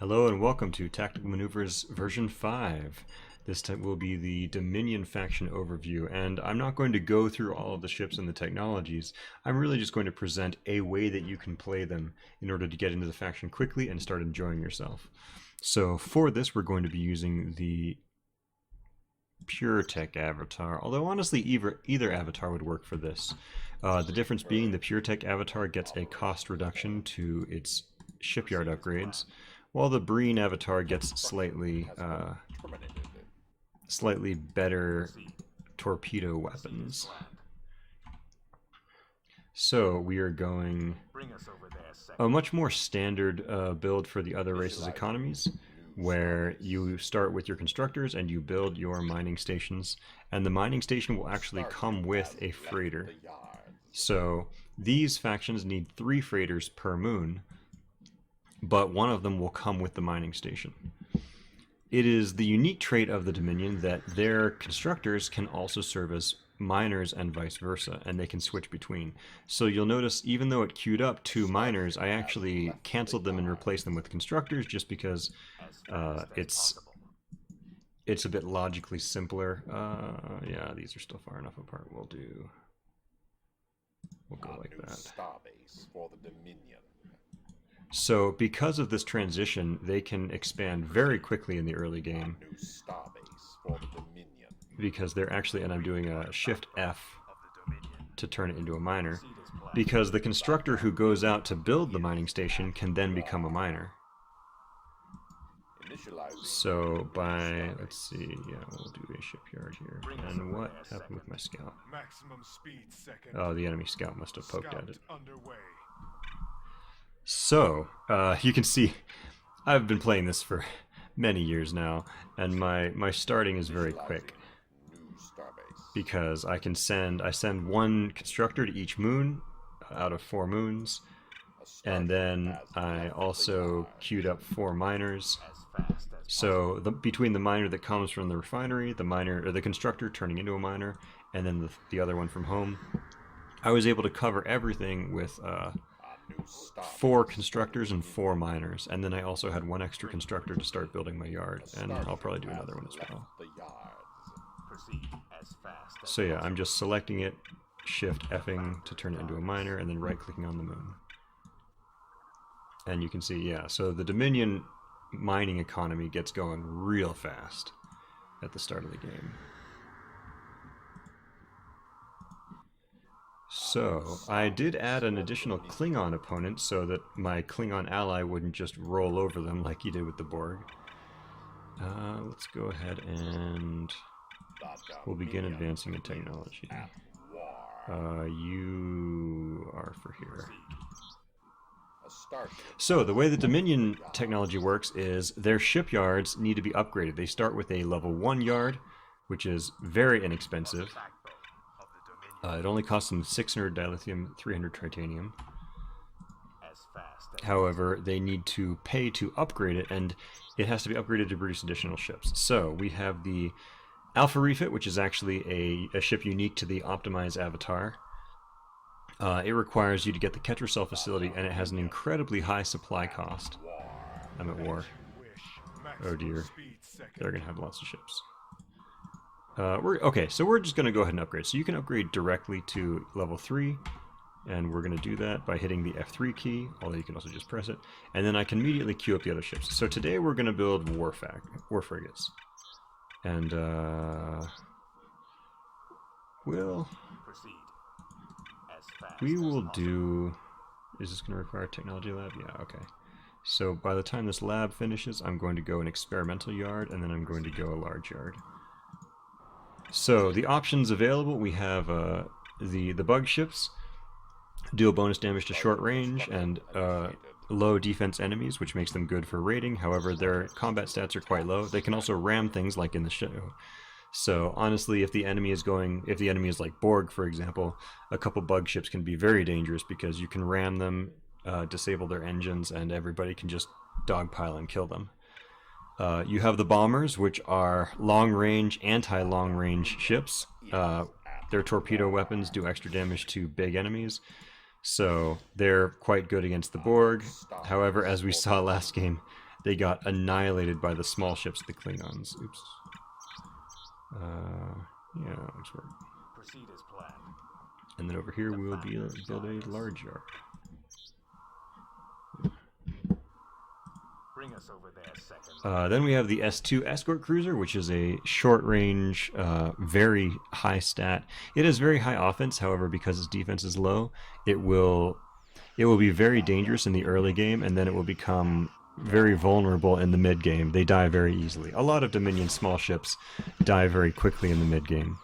Hello and welcome to Tactical Maneuvers version 5. This time will be the Dominion faction overview, and I'm not going to go through all of the ships and the technologies. I'm really just going to present a way that you can play them in order to get into the faction quickly and start enjoying yourself. So for this we're going to be using the PureTech avatar, although honestly either avatar would work for this. The difference being the PureTech avatar gets a cost reduction to its shipyard upgrades, while the Breen avatar gets slightly better torpedo weapons. So we are going a much more standard build for the other races' economies, where you start with your constructors and you build your mining stations, and the mining station will actually come with a freighter. So these factions need 3 freighters per moon, but one of them will come with the mining station. It is the unique trait of the Dominion that their constructors can also serve as miners and vice versa, and they can switch between. So you'll notice even though it queued up 2 miners, I actually canceled them and replaced them with constructors just because it's a bit logically simpler. Yeah, these are still far enough apart. We'll go like that. Starbase for the Dominion. So because of this transition, they can expand very quickly in the early game. New starbase for the Dominion. Because they're actually, and I'm doing a Shift F to turn it into a miner, because the constructor who goes out to build the mining station can then become a miner. So by, let's see, yeah, we'll do a shipyard here. And what happened with my scout? Oh, the enemy scout must have poked at it. So, you can see I've been playing this for many years now, and my starting is very quick. Because I send 1 constructor to each moon out of 4 moons, and then I also queued up 4 miners. So between the miner that comes from the refinery, the miner or the constructor turning into a miner, and then the other one from home, I was able to cover everything with 4 constructors and 4 miners, and then I also had 1 extra constructor to start building my yard, and I'll probably do another one as well. So yeah, I'm just selecting it, Shift F'ing to turn it into a miner, and then right clicking on the moon. And you can see, yeah, so the Dominion mining economy gets going real fast at the start of the game. So, I did add an additional Klingon opponent so that my Klingon ally wouldn't just roll over them like he did with the Borg. Let's go ahead and we'll begin advancing in technology. You are for here. So, the way the Dominion technology works is their shipyards need to be upgraded. They start with a level 1 yard, which is very inexpensive. It only costs them 600 dilithium, 300 titanium. However, they need to pay to upgrade it, and it has to be upgraded to produce additional ships. So we have the Alpha Refit, which is actually a ship unique to the Optimize avatar. It requires you to get the Ketracel facility, and it has an incredibly high supply cost. I'm at war. Oh dear. They're going to have lots of ships. Okay, so we're just going to go ahead and upgrade. So you can upgrade directly to level 3, and we're going to do that by hitting the F3 key, although you can also just press it. And then I can immediately queue up the other ships. So today we're going to build war frigates. And, we will do... Is this going to require a technology lab? Yeah, okay. So by the time this lab finishes, I'm going to go an experimental yard, and then I'm going to go a large yard. So the options available, we have the bug ships, deal bonus damage to short range and low defense enemies, which makes them good for raiding. However, their combat stats are quite low. They can also ram things like in the show. So honestly, if the enemy is like Borg, for example, a couple bug ships can be very dangerous because you can ram them, disable their engines, and everybody can just dogpile and kill them. You have the bombers, which are long-range, anti-long-range ships. Their torpedo weapons do extra damage to big enemies, so they're quite good against the Borg. However, as we saw last game, they got annihilated by the small ships of the Klingons. Oops. Yeah, that looks work. Proceed as planned. And then over here we will build a large yard. Bring us over there second. Then we have the S2 escort cruiser, which is a short-range, very high stat. It has very high offense, however, because its defense is low, it will be very dangerous in the early game, and then it will become very vulnerable in the mid game. They die very easily. A lot of Dominion small ships die very quickly in the mid game.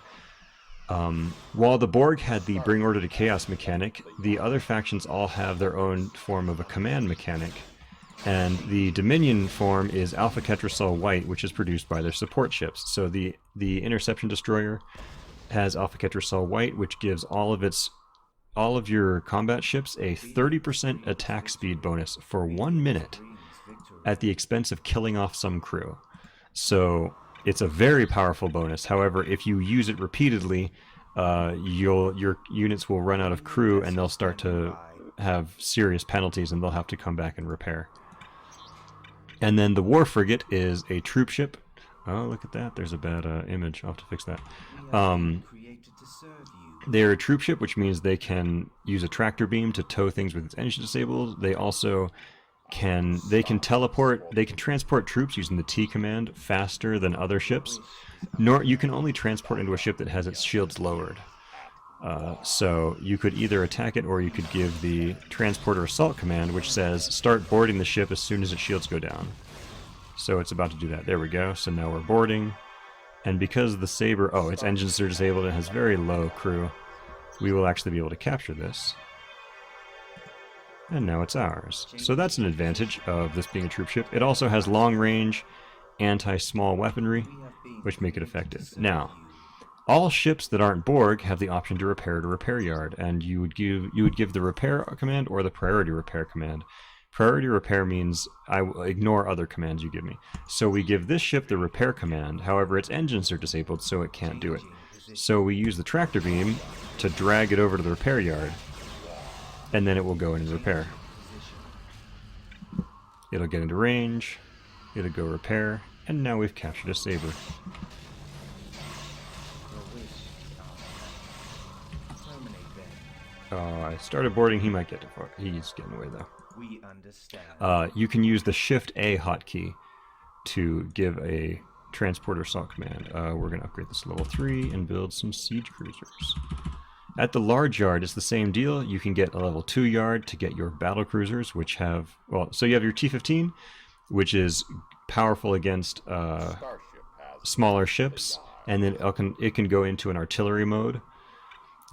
While the Borg had the Bring Order to Chaos mechanic, the other factions all have their own form of a command mechanic. And the Dominion form is Alpha Ketracel White, which is produced by their support ships. So the Interception Destroyer has Alpha Ketracel White, which gives all of your combat ships a 30% attack speed bonus for 1 minute at the expense of killing off some crew. So it's a very powerful bonus. However, if you use it repeatedly, your units will run out of crew and they'll start to have serious penalties and they'll have to come back and repair. And then the War Frigate is a troop ship. Oh, look at that. There's a bad image. I'll have to fix that. They're a troop ship, which means they can use a tractor beam to tow things with its engine disabled. They also can transport troops using the T command faster than other ships. You can only transport into a ship that has its shields lowered. So you could either attack it or you could give the transporter assault command, which says start boarding the ship as soon as its shields go down. So it's about to do that. There we go. So now we're boarding. And because the Saber, its engines are disabled and has very low crew, we will actually be able to capture this. And now it's ours. So that's an advantage of this being a troop ship. It also has long range, anti-small weaponry, which make it effective. Now, all ships that aren't Borg have the option to repair yard, and you would give the repair command or the priority repair command. Priority repair means I will ignore other commands you give me. So we give this ship the repair command, however its engines are disabled so it can't do it. So we use the tractor beam to drag it over to the repair yard, and then it will go in and repair. It'll get into range, it'll go repair, and now we've captured a Saber. I started boarding, he might get to far. He's getting away though. We understand. You can use the Shift A hotkey to give a transporter assault command. We're going to upgrade this to level 3 and build some siege cruisers. At the large yard, it's the same deal. You can get a level 2 yard to get your battle cruisers, which have, so you have your T-15, which is powerful against smaller ships, and then it can go into an artillery mode.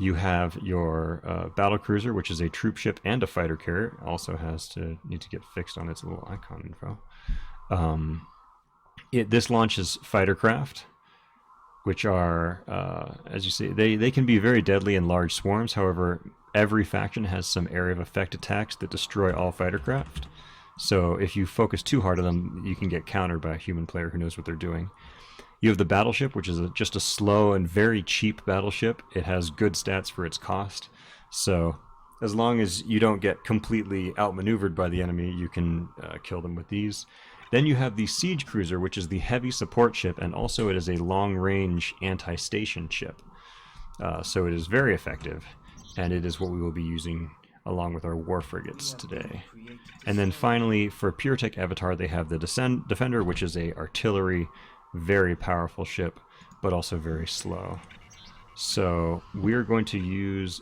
You have your battle cruiser, which is a troop ship and a fighter carrier. Also need to get fixed on its little icon info. This launches fighter craft, which are, as you see, they can be very deadly in large swarms. However, every faction has some area of effect attacks that destroy all fighter craft. So if you focus too hard on them, you can get countered by a human player who knows what they're doing. You have the battleship, which is just a slow and very cheap battleship. It has good stats for its cost. So as long as you don't get completely outmaneuvered by the enemy, you can kill them with these. Then you have the siege cruiser, which is the heavy support ship, and also it is a long-range anti-station ship. So it is very effective, and it is what we will be using along with our war frigates today. And then finally, for PureTech Avatar, they have the Defender, which is a artillery, very powerful ship, but also very slow. So we're going to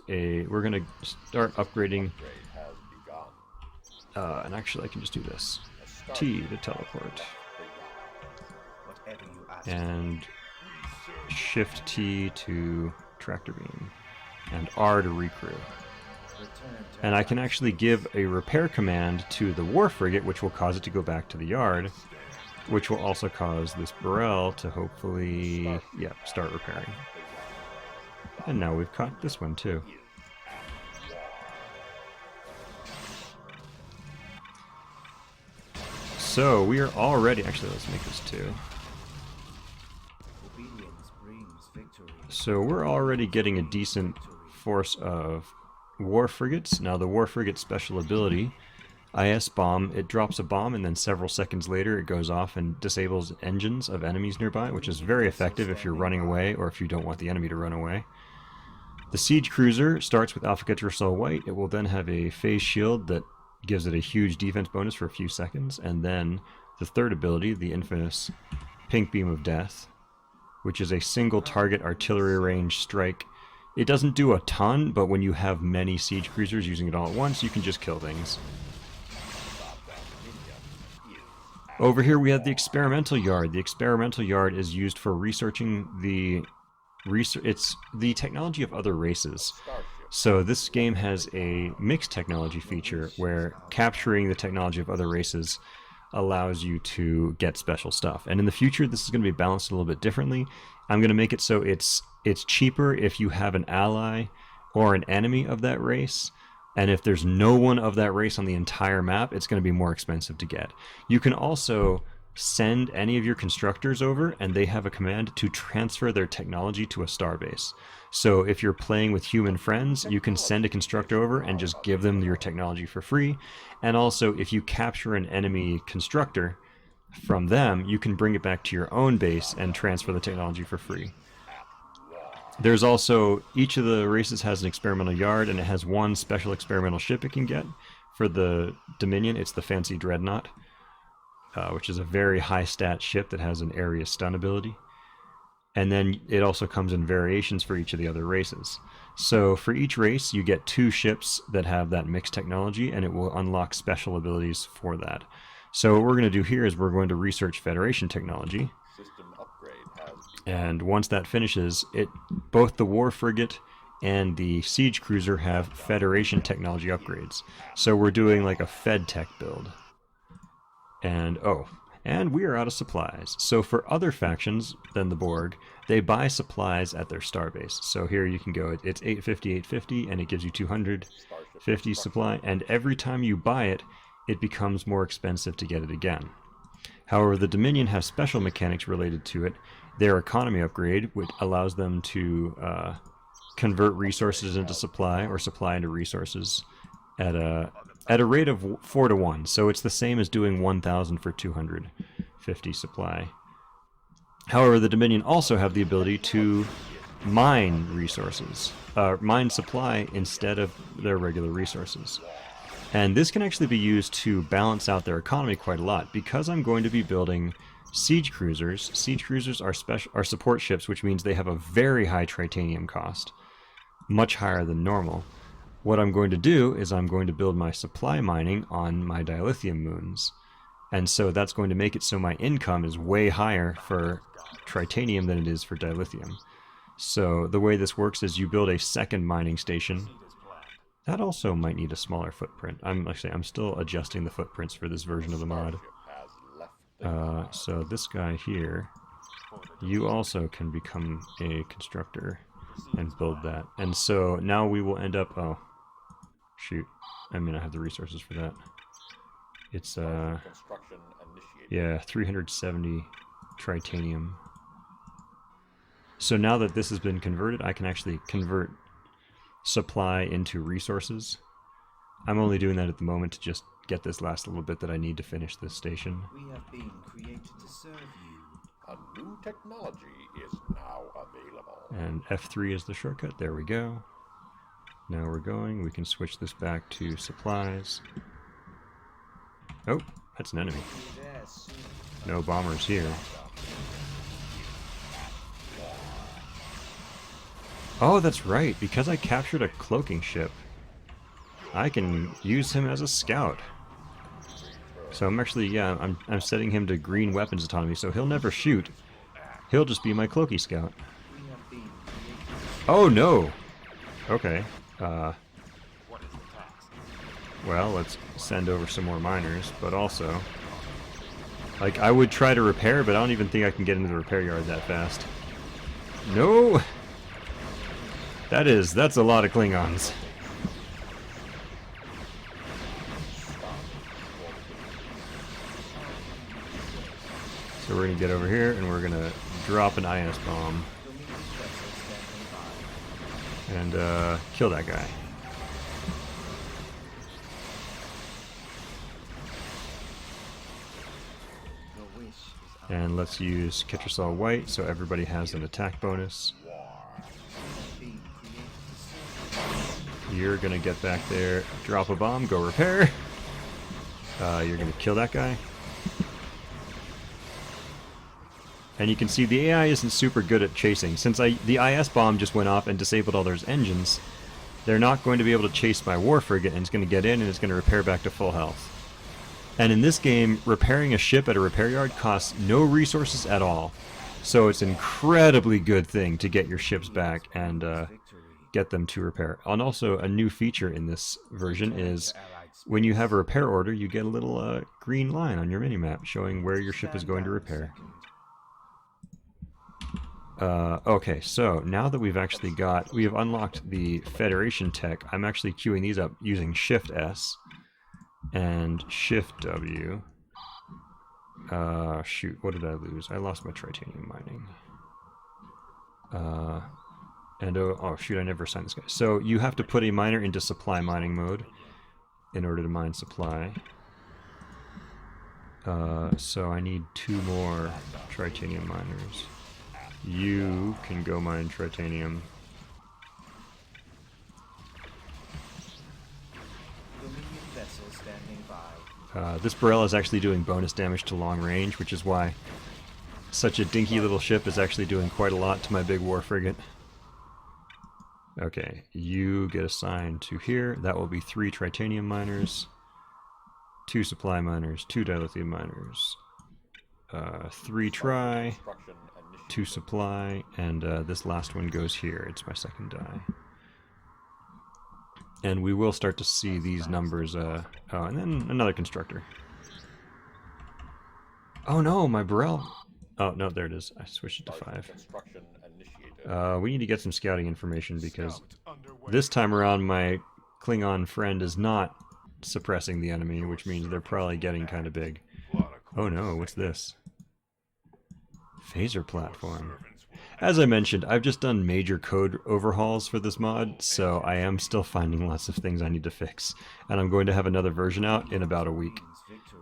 start upgrading, and actually I can just do this. T to teleport, and Shift T to tractor beam, and R to recrew. And I can actually give a repair command to the war frigate, which will cause it to go back to the yard, which will also cause this Burrell to hopefully, start repairing. And now we've caught this one too. So we are already, actually let's make this 2. So we're already getting a decent force of war frigates. Now the war frigate special ability IS bomb, it drops a bomb and then several seconds later it goes off and disables engines of enemies nearby, which is very effective if you're running away or if you don't want the enemy to run away. The Siege Cruiser starts with Alpha Ketracel White. It will then have a phase shield that gives it a huge defense bonus for a few seconds, and then the third ability, the infamous Pink Beam of Death, which is a single target artillery range strike. It doesn't do a ton, but when you have many siege cruisers using it all at once, you can just kill things. Over here we have the Experimental Yard. The Experimental Yard is used for researching it's the technology of other races. So this game has a mixed technology feature where capturing the technology of other races allows you to get special stuff. And in the future, this is going to be balanced a little bit differently. I'm going to make it so it's cheaper if you have an ally or an enemy of that race. And if there's no one of that race on the entire map, it's going to be more expensive to get. You can also send any of your constructors over, and they have a command to transfer their technology to a starbase. So if you're playing with human friends, you can send a constructor over and just give them your technology for free. And also, if you capture an enemy constructor from them, you can bring it back to your own base and transfer the technology for free. There's also, each of the races has an experimental yard, and it has one special experimental ship it can get. For the Dominion, it's the Fancy Dreadnought, which is a very high stat ship that has an area stun ability. And then it also comes in variations for each of the other races. So for each race, you get 2 ships that have that mixed technology, and it will unlock special abilities for that. So what we're going to do here is we're going to research Federation technology. System upgrade has And once that finishes, both the War Frigate and the Siege Cruiser have Federation technology upgrades. So we're doing like a Fed Tech build. And we are out of supplies. So for other factions than the Borg, they buy supplies at their starbase. So here you can go, it's 850, and it gives you 250 supply, and every time you buy it, it becomes more expensive to get it again. However, the Dominion has special mechanics related to it. Their economy upgrade, which allows them to convert resources into supply or supply into resources at a rate of 4 to 1. So it's the same as doing 1,000 for 250 supply. However, the Dominion also have the ability to mine resources, mine supply instead of their regular resources. And this can actually be used to balance out their economy quite a lot. Because I'm going to be building siege cruisers. Siege cruisers are support ships, which means they have a very high tritanium cost, much higher than normal. What I'm going to do is I'm going to build my supply mining on my dilithium moons. And so that's going to make it so my income is way higher for tritanium than it is for dilithium. So the way this works is you build a second mining station. That also might need a smaller footprint. I'm still adjusting the footprints for this version of the mod. So this guy here, you also can become a constructor and build that. And so now we will end up, oh, shoot, I mean I have the resources for that. It's, yeah, 370 tritanium. So now that this has been converted, I can actually convert supply into resources. I'm only doing that at the moment to just get this last little bit that I need to finish this station. We have been created to serve you. A new technology is now available. And F3 is the shortcut. There we go. Now we're going. We can switch this back to supplies. Oh, that's an enemy. Be there soon. No bombers here. Oh, that's right. Because I captured a cloaking ship, I can use him as a scout. So I'm actually, yeah, I'm setting him to green weapons autonomy, so he'll never shoot. He'll just be my cloaky scout. We have been created. Oh no! Okay. What is the task? Well, let's send over some more miners, but also, like, I would try to repair, but I don't even think I can get into the repair yard that fast. No! That's a lot of Klingons. So we're gonna get over here and we're gonna drop an IS bomb and kill that guy. And let's use Ketracel White so everybody has an attack bonus. Being created to serve You're gonna get back there, drop a bomb, go repair. You're gonna kill that guy. And you can see the AI isn't super good at chasing. Since the IS bomb just went off and disabled all those engines, they're not going to be able to chase my war frigate, and it's going to get in and it's going to repair back to full health. And in this game, repairing a ship at a repair yard costs no resources at all. So it's an incredibly good thing to get your ships back and victory. get them to repair. And also, a new feature in this version is when you have a repair order, you get a little green line on your minimap showing where your ship is going to repair. Okay, so now that we have unlocked the Federation tech, I'm actually queuing these up using Shift S and Shift W. Shoot, what did I lose? I lost my titanium mining. Oh shoot, I never assigned this guy. So you have to put a miner into supply mining mode in order to mine supply. So I need 2 more titanium miners. You can go mine titanium. Dominion vessel standing by. This Borel is actually doing bonus damage to long range, which is why such a dinky little ship is actually doing quite a lot to my big war frigate. Okay, you get assigned to here. That will be 3 titanium miners, 2 supply miners, 2 dilithium miners, 3 tri, Construction 2 supply, and this last one goes here. It's my second die. And we will start to see these numbers, oh, and then another constructor. Oh no, my Borel. Oh no, there it is. I switched it to 5. construction initiated. We need to get some scouting information because this time around my Klingon friend is not suppressing the enemy, which means they're probably getting kind of big. Oh no, what's this? Phaser platform. As I mentioned, I've just done major code overhauls for this mod, so I am still finding lots of things I need to fix. And I'm going to have another version out in about a week. Victory.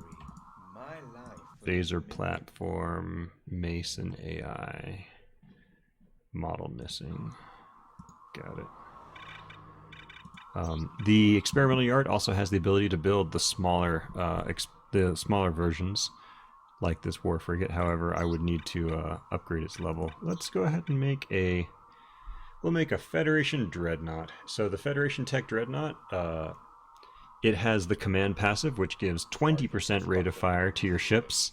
My life. Phaser platform, Mason AI. Model missing. Got it. The experimental yard also has the ability to build the smaller versions, like this war frigate. However, I would need to upgrade its level. Let's go ahead and make a... We'll make a Federation Dreadnought. So the Federation Tech Dreadnought, it has the command passive, which gives 20% rate of fire to your ships,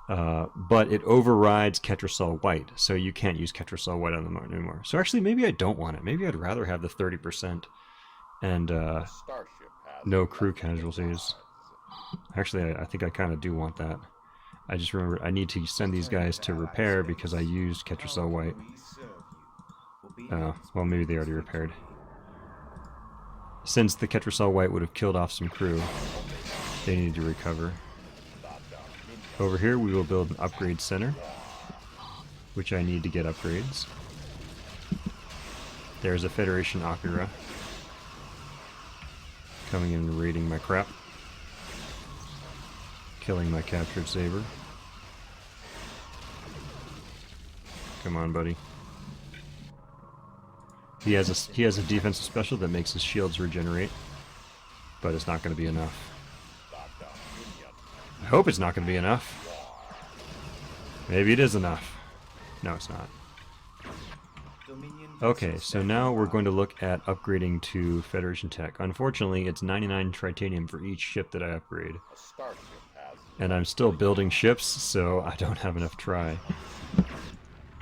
but it overrides Ketracel White, so you can't use Ketracel White on them anymore. So actually, maybe I don't want it. Maybe I'd rather have the 30% and Starship has no crew casualties. Actually, I think I kind of do want that. I just remember I need to send these guys to repair because I used Ketracel White. Oh, well, maybe they already repaired. Since the Ketracel White would have killed off some crew, they need to recover. Over here we will build an upgrade center, which I need to get upgrades. There's a Federation Akira coming in and raiding my crap. Killing my captured saber. Come on, buddy. He has a defensive special that makes his shields regenerate, but it's not going to be enough. I hope it's not going to be enough. Maybe it is enough. No, it's not. Okay, so now we're going to look at upgrading to Federation Tech. Unfortunately, it's 99 titanium for each ship that I upgrade. a starship has And I'm still building ships, so I don't have enough tri.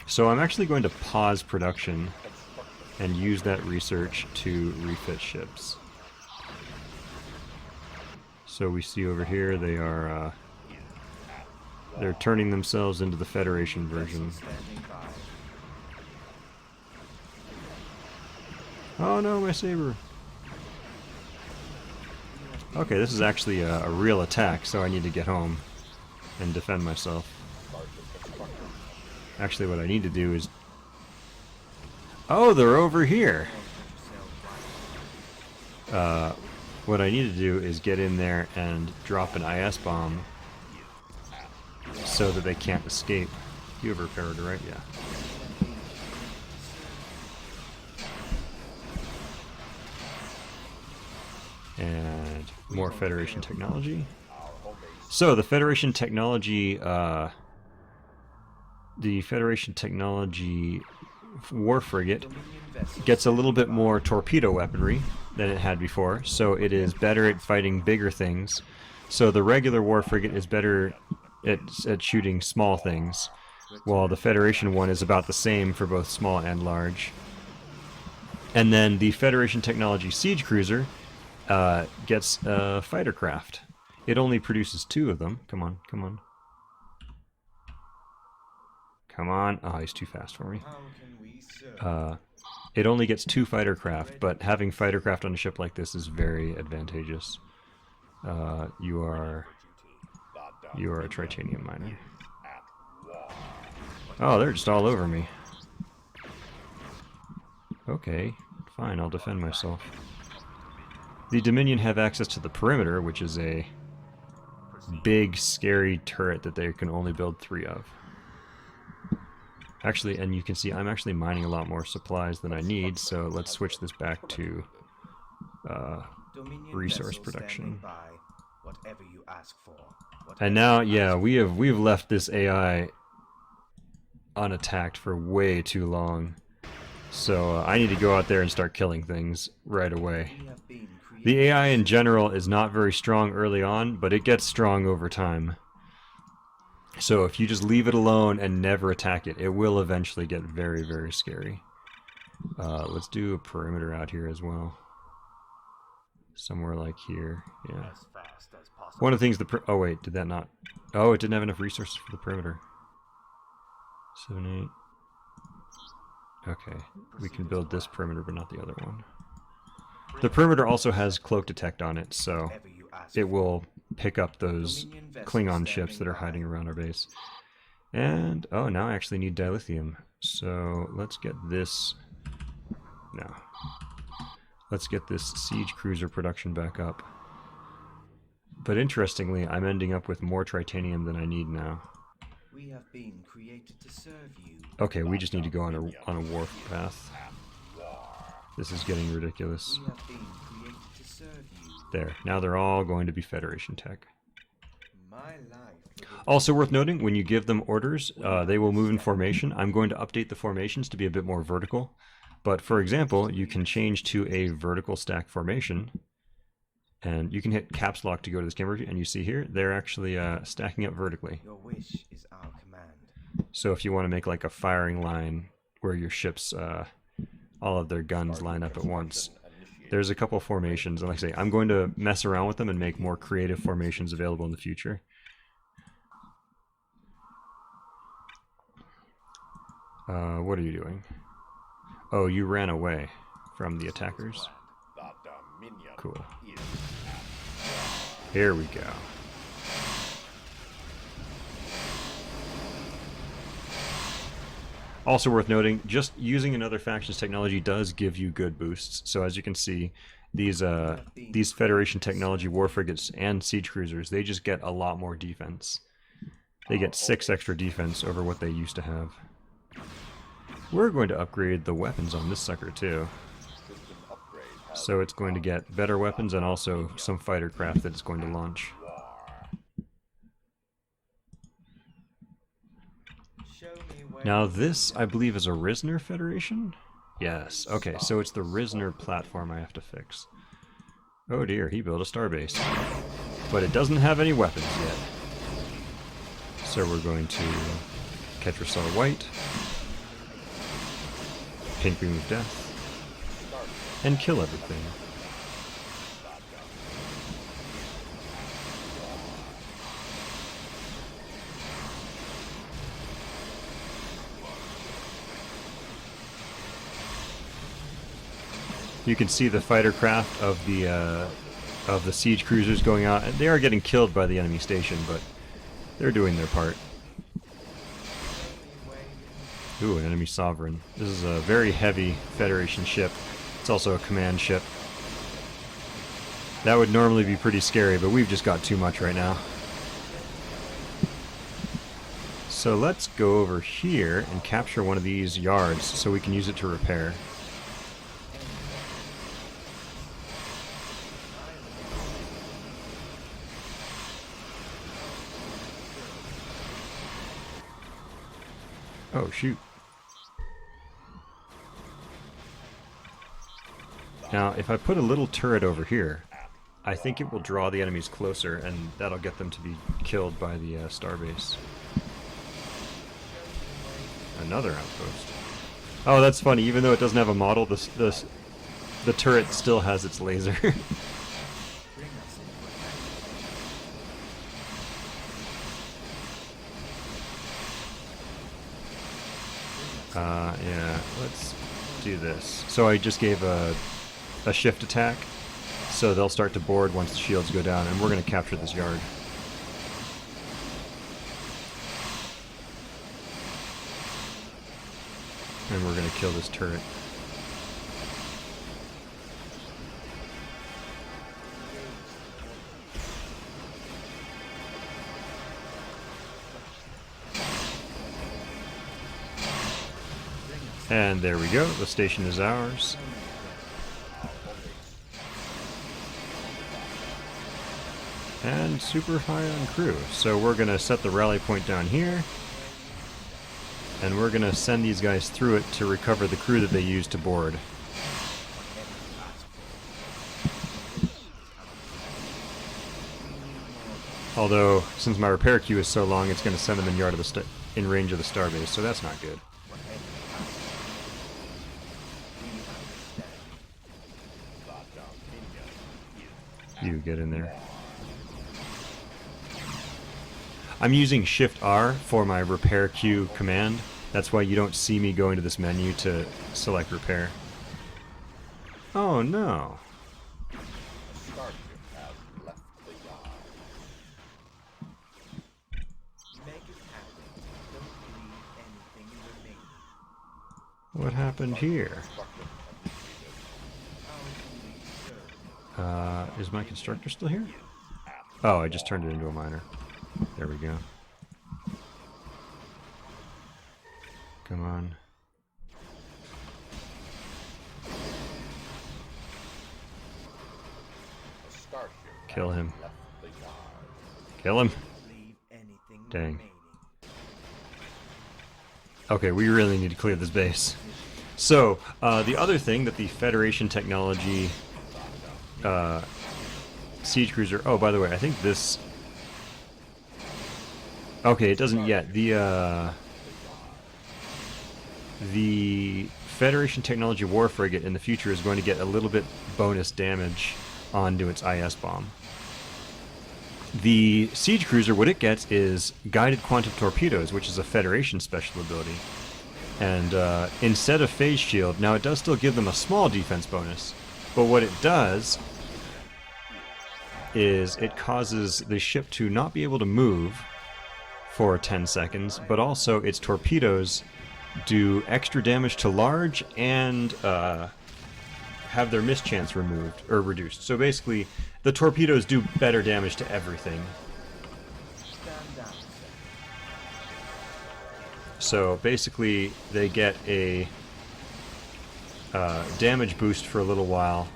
So I'm actually going to pause production and use that research to refit ships. So we see over here they are they're turning themselves into the Federation version. Oh no, my saber! Okay, this is actually a real attack, so I need to get home and defend myself. Actually, what I need to do is... Oh, they're over here! What I need to do is get in there and drop an IS bomb so that they can't escape. You have a repair order, right? Yeah. And more Federation technology. So the Federation technology, war frigate gets a little bit more torpedo weaponry than it had before, so it is better at fighting bigger things. So the regular war frigate is better at shooting small things, while the Federation one is about the same for both small and large. And then the Federation technology siege cruiser gets a fighter craft. It only produces 2 of them. Come on, come on. Come on. Oh, he's too fast for me. How can we serve? It only gets 2 fighter craft, but having fighter craft on a ship like this is very advantageous. You are a Tritanium miner. Oh, they're just all over me. Okay, fine, I'll defend myself. The Dominion have access to the perimeter, which is a big, scary turret that they can only build 3 of. Actually, and you can see I'm actually mining a lot more supplies than I need, so let's switch this back to resource production. Whatever you ask for. And now, yeah, we've left this AI unattacked for way too long. So I need to go out there and start killing things right away. The AI in general is not very strong early on, but it gets strong over time. So if you just leave it alone and never attack it, it will eventually get very, very scary. Let's do a perimeter out here as well. Somewhere like here, yeah. As fast as possible. One of the things oh wait, did that not? Oh, it didn't have enough resources for the perimeter. 7, 8. Okay, we can build this perimeter, but not the other one. The perimeter also has cloak detect on it, so it will pick up those Klingon ships that are hiding around our base. And, oh, now I actually need dilithium. So, let's get this... No. Let's get this siege cruiser production back up. But interestingly, I'm ending up with more tritanium than I need now. We have been created to serve you. Okay, we just need to go on a warp path. This is getting ridiculous. We have been created to serve you. There. Now they're all going to be Federation tech. My life. Also worth noting, when you give them orders, they will move in formation. I'm going to update the formations to be a bit more vertical. But for example, you can change to a vertical stack formation. And you can hit caps lock to go to this camera view, and you see here, they're actually stacking up vertically. Your wish is our command. So if you want to make like a firing line where your ships, all of their guns line up at once, there's a couple formations. And like I say, I'm going to mess around with them and make more creative formations available in the future. What are you doing? Oh, you ran away from the attackers? Cool. Here we go. Also worth noting, just using another faction's technology does give you good boosts. So as you can see, these Federation technology war frigates and siege cruisers, they just get a lot more defense. They get 6 extra defense over what they used to have. We're going to upgrade the weapons on this sucker too. So it's going to get better weapons and also some fighter craft that it's going to launch. Now this, I believe, is a Risner Federation? Yes, okay, so it's the Risner platform I have to fix. Oh dear, he built a starbase. But it doesn't have any weapons yet. So we're going to Ketracel White, Pink Remove Death, and kill everything. You can see the fighter craft of the siege cruisers going out, and they are getting killed by the enemy station, but they're doing their part. Ooh, an enemy sovereign. This is a very heavy Federation ship. It's also a command ship. That would normally be pretty scary, but we've just got too much right now. So let's go over here and capture one of these yards so we can use it to repair. Oh, shoot. Now, if I put a little turret over here, I think it will draw the enemies closer, and that'll get them to be killed by the starbase. Another outpost. Oh, that's funny. Even though it doesn't have a model, the turret still has its laser. Yeah, let's do this. So I just gave a shift attack, so they'll start to board once the shields go down, and we're going to capture this yard. And we're going to kill this turret. And there we go, the station is ours. And super high on crew. So we're going to set the rally point down here. And we're going to send these guys through it to recover the crew that they used to board. Although, since my repair queue is so long, it's going to send them in range of the starbase, so that's not good. You get in there. I'm using Shift R for my repair queue command. That's why you don't see me go into this menu to select repair. Oh no. A starship has left the yard. Make it happen. Don't leave anything remaining. What happened here? How can we serve? Is my constructor still here? Oh, I just turned it into a miner. There we go. Come on. A starship Kill him. left the yard. Kill him. Leave anything Dang. remaining. Okay, we really need to clear this base. So, the other thing that the Federation technology siege cruiser... Oh, by the way, I think this... Okay, it doesn't yet. The Federation Technology War Frigate in the future is going to get a little bit bonus damage onto its IS bomb. The Siege Cruiser, what it gets is Guided Quantum Torpedoes, which is a Federation special ability. And instead of Phase Shield, now it does still give them a small defense bonus, but what it does is it causes the ship to not be able to move for 10 seconds, but also its torpedoes do extra damage to large and have their mischance removed or reduced. So basically, the torpedoes do better damage to everything. Stand down, sir. So basically, they get a damage boost for a little while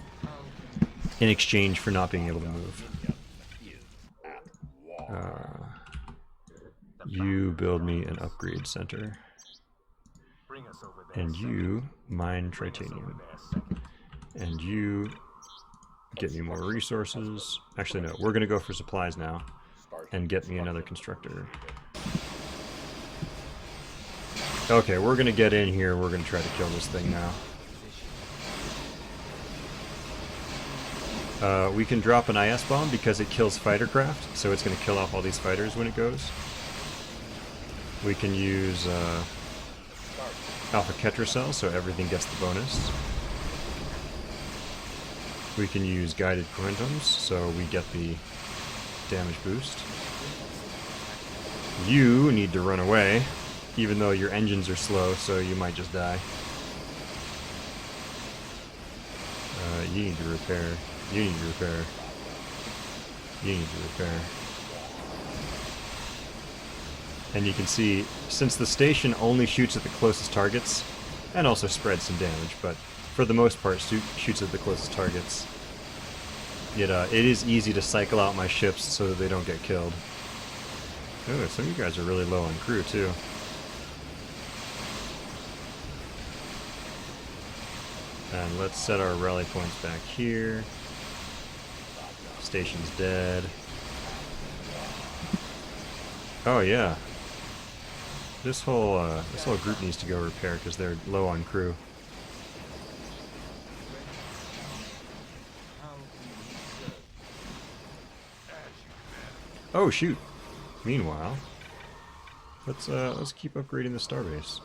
in exchange for not being able to move. You build me an upgrade center. Bring us over there. And you mine tritanium. And you get me more resources. Actually, no, we're going to go for supplies now and get me another constructor. Okay, we're going to get in here. We're going to try to kill this thing now. We can drop an IS bomb because it kills fighter craft, so it's going to kill off all these fighters when it goes. We can use Alpha Ketracell, so everything gets the bonus. We can use Guided Quantums, so we get the damage boost. You need to run away, even though your engines are slow, so you might just die. You need to repair. You need to repair. You need to repair. And you can see, since the station only shoots at the closest targets, and also spreads some damage, but for the most part shoots at the closest targets, it is easy to cycle out my ships so that they don't get killed. Oh, some of you guys are really low on crew, too. And let's set our rally points back here. Station's dead. Oh yeah. This whole group needs to go repair because they're low on crew. Oh shoot. Meanwhile, let's keep upgrading the starbase.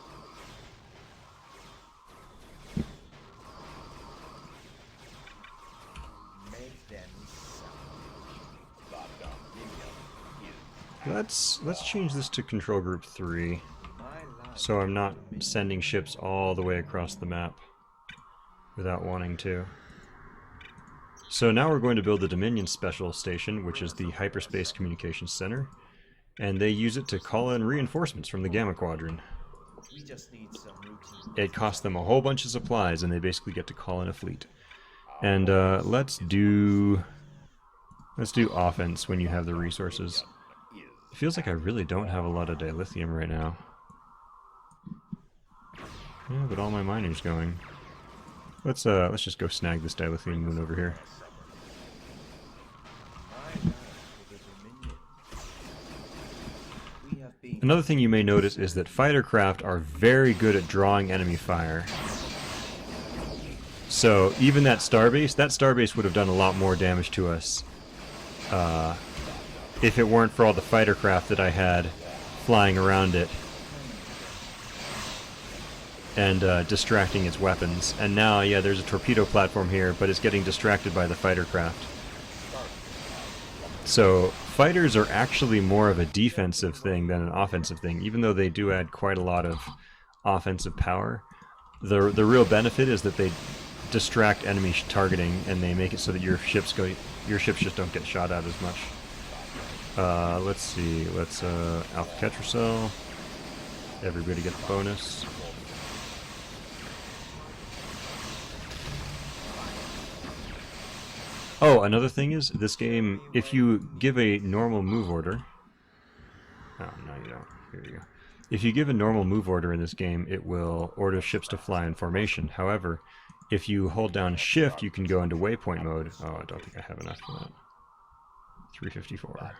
Let's change this to control group 3, so I'm not sending ships all the way across the map without wanting to. So now we're going to build the Dominion Special Station, which is the Hyperspace Communications Center, and they use it to call in reinforcements from the Gamma Quadrant. It costs them a whole bunch of supplies, and they basically get to call in a fleet. And let's do offense when you have the resources. It feels like I really don't have a lot of dilithium right now. Yeah, but all my mining's going. Let's just go snag this dilithium moon over here. Another thing you may notice is that fighter craft are very good at drawing enemy fire. So even that starbase would have done a lot more damage to us if it weren't for all the fighter craft that I had flying around it and distracting its weapons. And now, yeah, there's a torpedo platform here, but it's getting distracted by the fighter craft. So fighters are actually more of a defensive thing than an offensive thing, even though they do add quite a lot of offensive power. The real benefit is that they distract enemy targeting, and they make it so that your ships just don't get shot at as much. Let's see, Alpha Ketracel. Everybody get the bonus. Oh, another thing is, this game, if you give a normal move order... Oh, no you don't. Here you go. If you give a normal move order in this game, it will order ships to fly in formation. However, if you hold down Shift, you can go into waypoint mode. Oh, I don't think I have enough for that. 354.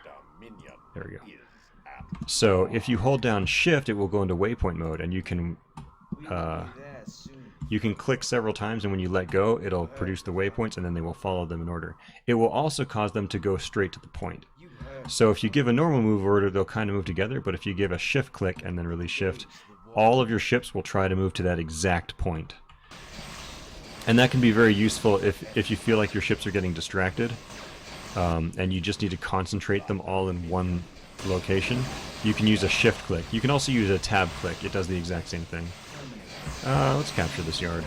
There we go. So, if you hold down Shift, it will go into waypoint mode, and you can click several times, and when you let go, it'll produce the waypoints, and then they will follow them in order. It will also cause them to go straight to the point. So if you give a normal move order, they'll kind of move together, but if you give a shift click and then release shift, all of your ships will try to move to that exact point. And that can be very useful if you feel like your ships are getting distracted, and you just need to concentrate them all in one location. You can use a shift click. You can also use a tab click. It does the exact same thing. Let's capture this yard.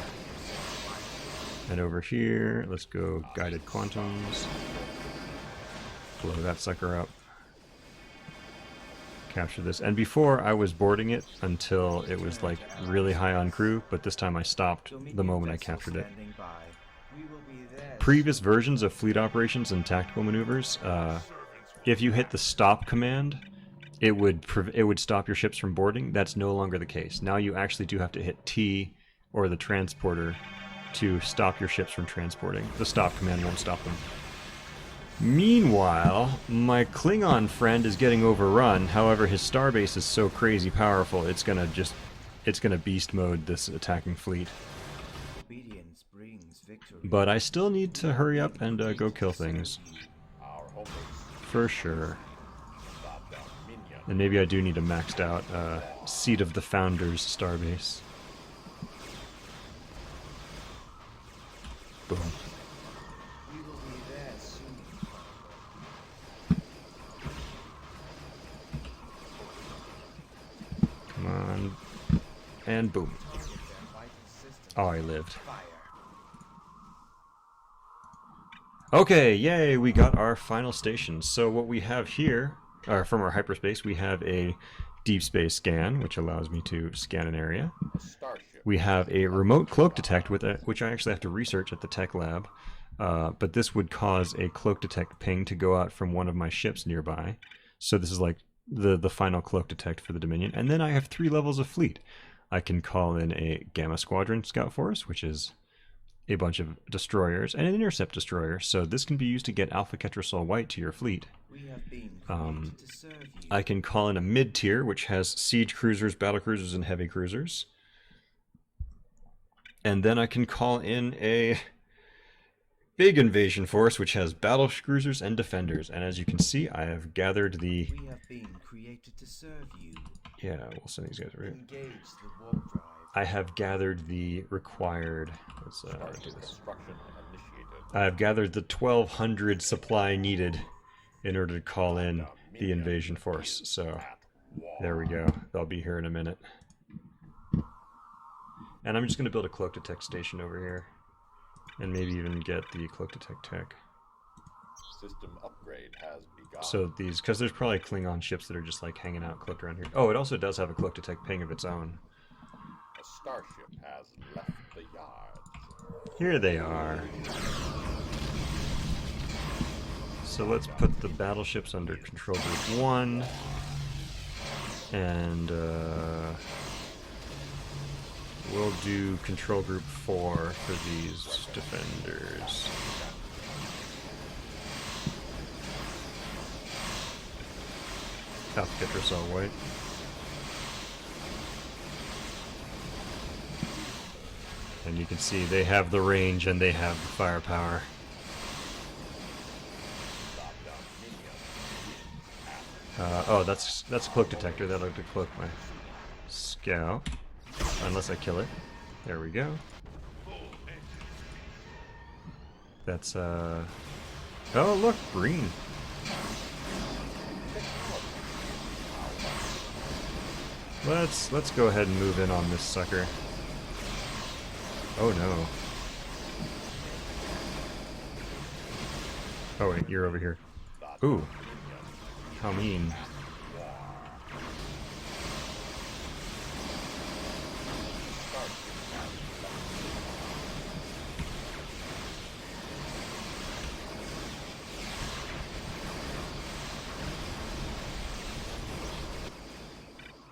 And over here, let's go guided quantums. Blow that sucker up. Capture this. And before, I was boarding it until it was like really high on crew, but this time I stopped the moment I captured it. Previous versions of fleet operations and tactical maneuvers, if you hit the stop command, it would stop your ships from boarding. That's no longer the case. Now you actually do have to hit T or the transporter to stop your ships from transporting. The stop command won't stop them. Meanwhile, my Klingon friend is getting overrun. However, his starbase is so crazy powerful, it's gonna beast mode this attacking fleet. But I still need to hurry up and go kill things. For sure. And maybe I do need a maxed out Seat of the Founders starbase. Boom. Come on. And boom. Oh, I lived. Okay, yay, we got our final station. So what we have here, from our hyperspace, we have a deep space scan, which allows me to scan an area. A starship. We have a remote cloak detect, which I actually have to research at the tech lab. But this would cause a cloak detect ping to go out from one of my ships nearby. So this is like the final cloak detect for the Dominion. And then I have 3 levels of fleet. I can call in a Gamma Squadron Scout Force, which is a bunch of destroyers, and an intercept destroyer. So this can be used to get Alpha Ketracel White to your fleet. We have been created to serve you. I can call in a mid-tier, which has siege cruisers, battle cruisers, and heavy cruisers. And then I can call in a big invasion force, which has battle cruisers and defenders. And as you can see, I have gathered the... We have been created to serve you. Yeah, we'll send these guys over here. Engage the warp drive. I have gathered the required... Let's do Starship this. construction initiated. I have gathered the 1,200 supply needed in order to call in the invasion force. So there we go. They'll be here in a minute. And I'm just going to build a cloak detect station over here. And maybe even get the cloak detect tech. System upgrade has begun. So these, because there's probably Klingon ships that are just like hanging out cloaked around here. Oh, it also does have a cloak detect ping of its own. A starship has left the yard. Here they are. So let's put the battleships under control group 1. And we'll do control group 4 for these defenders. Alpha Ketracel White. And you can see they have the range and they have the firepower. Oh, that's a cloak detector. That'll cloak my scout. Unless I kill it. There we go. That's oh look, green. Let's go ahead and move in on this sucker. Oh no. Oh wait, you're over here. Ooh. How mean.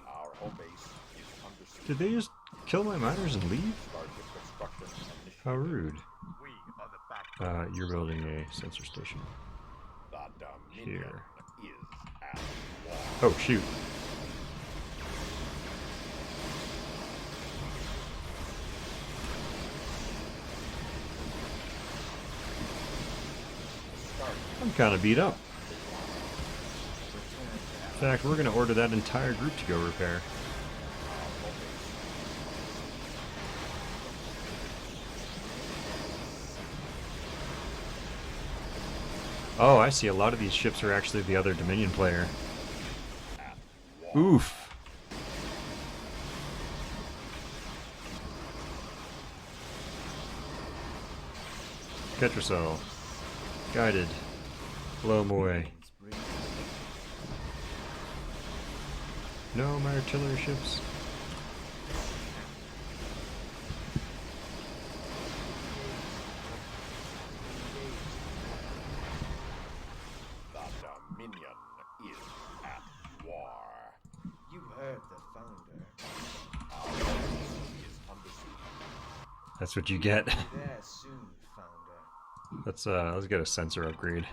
Our home base is under siege. Did they just kill my miners and leave? Starship construction initiated. How rude. We are the backbone. You're building a sensor station. The Dominion Here. is at war. Oh, shoot. I'm kind of beat up. In fact, we're going to order that entire group to go repair. Oh, I see. A lot of these ships are actually the other Dominion player. Oof. Ketracel. Guided. Blow 'em away. No, my artillery ships. The Dominion is at war. You heard the founder. Our home base is under siege. That's what you get. There soon, founder. Let's get a sensor upgrade.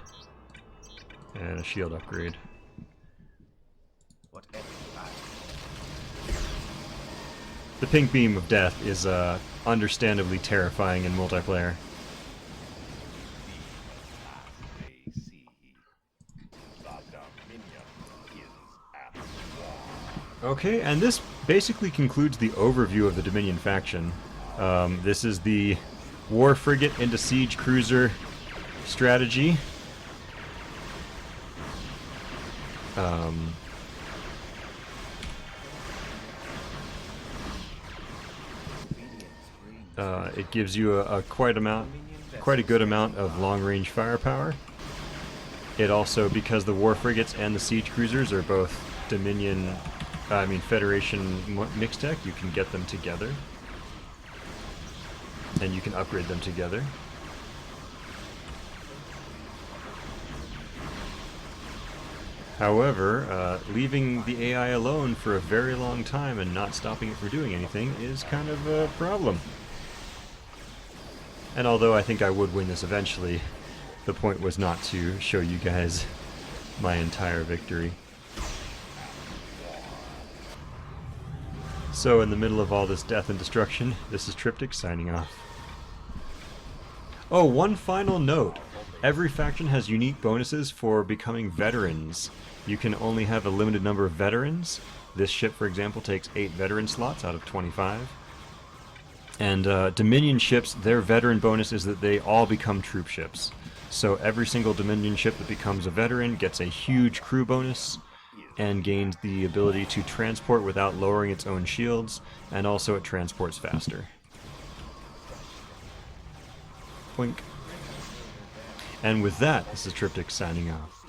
And a shield upgrade. Whatever you ask. The pink beam of death is understandably terrifying in multiplayer. AC. The Dominion is at war. Okay, and this basically concludes the overview of the Dominion faction. This is the War Frigate into Siege Cruiser strategy. It gives you quite a good amount of long-range firepower. It also, because the War Frigates and the Siege Cruisers are both Dominion Federation mix deck, you can get them together. And you can upgrade them together. However, leaving the AI alone for a very long time and not stopping it from doing anything is kind of a problem. And although I think I would win this eventually, the point was not to show you guys my entire victory. So in the middle of all this death and destruction, this is Triptych signing off. Oh, one final note. Every faction has unique bonuses for becoming veterans. You can only have a limited number of veterans. This ship, for example, takes 8 veteran slots out of 25. And Dominion ships, their veteran bonus is that they all become troop ships. So every single Dominion ship that becomes a veteran gets a huge crew bonus and gains the ability to transport without lowering its own shields, and also it transports faster. Boink. And with that, this is Triptych signing off.